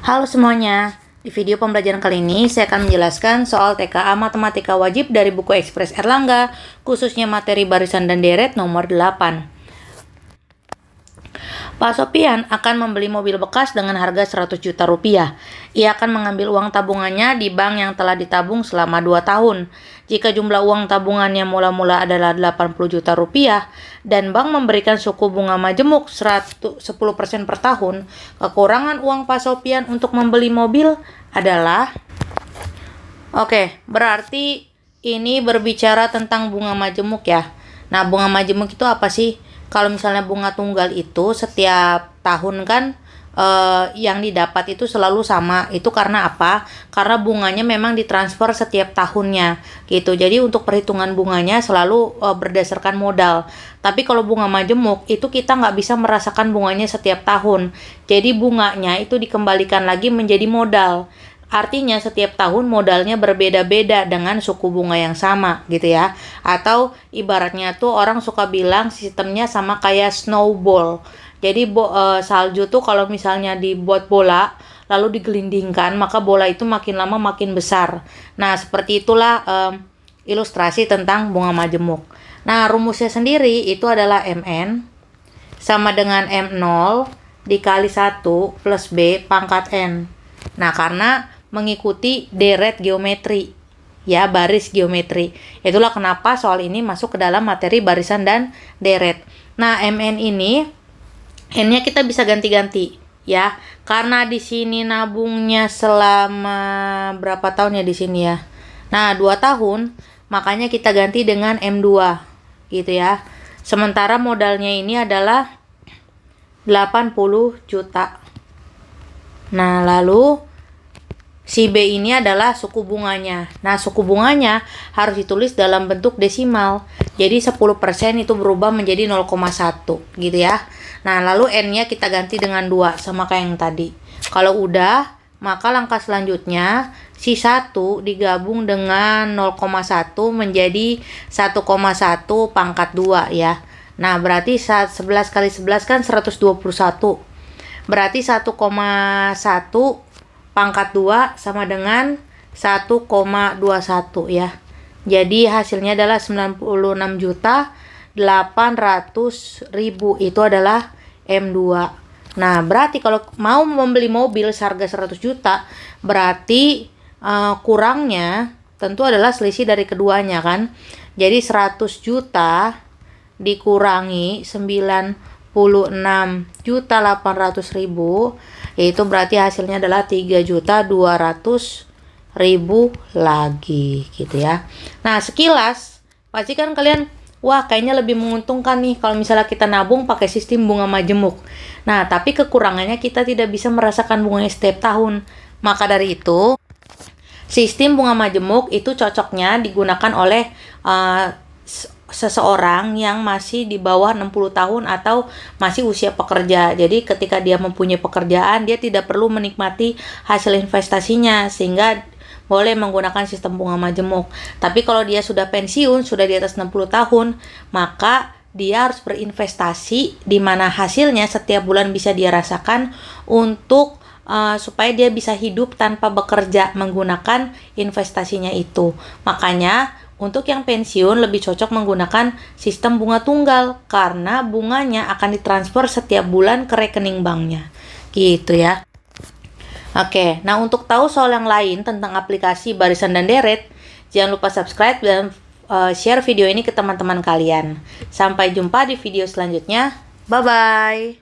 Halo semuanya, di video pembelajaran kali ini saya akan menjelaskan soal TKA Matematika Wajib dari buku Ekspres Erlangga, khususnya materi barisan dan deret nomor 8. Pak Sopian akan membeli mobil bekas dengan harga 100 juta rupiah. Ia akan mengambil uang tabungannya di bank yang telah ditabung selama 2 tahun. Jika jumlah uang tabungannya mula-mula adalah 80 juta rupiah dan bank memberikan suku bunga majemuk 10% per tahun, kekurangan uang Pak Sopian untuk membeli mobil adalah... Oke, berarti ini berbicara tentang bunga majemuk ya. Nah, bunga majemuk itu apa sih? Kalau misalnya bunga tunggal itu setiap tahun kan yang didapat itu selalu sama. Itu karena apa? Karena bunganya memang ditransfer setiap tahunnya gitu. Jadi untuk perhitungan bunganya selalu berdasarkan modal. Tapi kalau bunga majemuk itu kita nggak bisa merasakan bunganya setiap tahun. Jadi bunganya itu dikembalikan lagi menjadi modal. Artinya setiap tahun modalnya berbeda-beda dengan suku bunga yang sama gitu ya. Atau ibaratnya tuh orang suka bilang sistemnya sama kayak snowball. Jadi salju tuh kalau misalnya dibuat bola lalu digelindingkan, maka bola itu makin lama makin besar. Nah, seperti itulah ilustrasi tentang bunga majemuk. Nah, rumusnya sendiri itu adalah MN sama dengan M0 dikali 1 plus B pangkat N. Nah, karena mengikuti deret geometri, ya, baris geometri. Itulah kenapa soal ini masuk ke dalam materi barisan dan deret. Nah, MN ini, N-nya kita bisa ganti-ganti, ya. Karena di sini nabungnya selama berapa tahun ya di sini ya? Nah, 2 tahun, makanya kita ganti dengan M2, gitu ya. Sementara modalnya ini adalah 80 juta. Nah, lalu si B ini adalah suku bunganya. Nah, suku bunganya harus ditulis dalam bentuk desimal. Jadi 10% itu berubah menjadi 0,1 gitu ya. Nah, lalu N-nya kita ganti dengan 2 sama kayak yang tadi. Kalau udah, maka langkah selanjutnya si 1 digabung dengan 0,1 menjadi 1,1 pangkat 2 ya. Nah, berarti 11 kali 11 kan 121. Berarti 1,1 pangkat 2 sama dengan 1,21 ya. Jadi hasilnya adalah 96.800.000. Itu adalah M2. Nah, berarti kalau mau membeli mobil seharga 100 juta, berarti kurangnya tentu adalah selisih dari keduanya kan. Jadi 100 juta dikurangi 96.800.000, yaitu berarti hasilnya adalah 3.200.000 lagi gitu ya. Nah, sekilas pasti kan kalian, wah kayaknya lebih menguntungkan nih kalau misalnya kita nabung pakai sistem bunga majemuk. Nah, tapi kekurangannya kita tidak bisa merasakan bunganya setiap tahun. Maka dari itu, sistem bunga majemuk itu cocoknya digunakan oleh seseorang yang masih di bawah 60 tahun atau masih usia pekerja. Jadi ketika dia mempunyai pekerjaan, dia tidak perlu menikmati hasil investasinya sehingga boleh menggunakan sistem bunga majemuk. Tapi kalau dia sudah pensiun, sudah di atas 60 tahun, maka dia harus berinvestasi di mana hasilnya setiap bulan bisa dia rasakan untuk supaya dia bisa hidup tanpa bekerja menggunakan investasinya itu. Makanya untuk yang pensiun lebih cocok menggunakan sistem bunga tunggal karena bunganya akan ditransfer setiap bulan ke rekening banknya. Gitu ya. Oke, nah untuk tahu soal yang lain tentang aplikasi barisan dan deret, jangan lupa subscribe dan share video ini ke teman-teman kalian. Sampai jumpa di video selanjutnya. Bye-bye.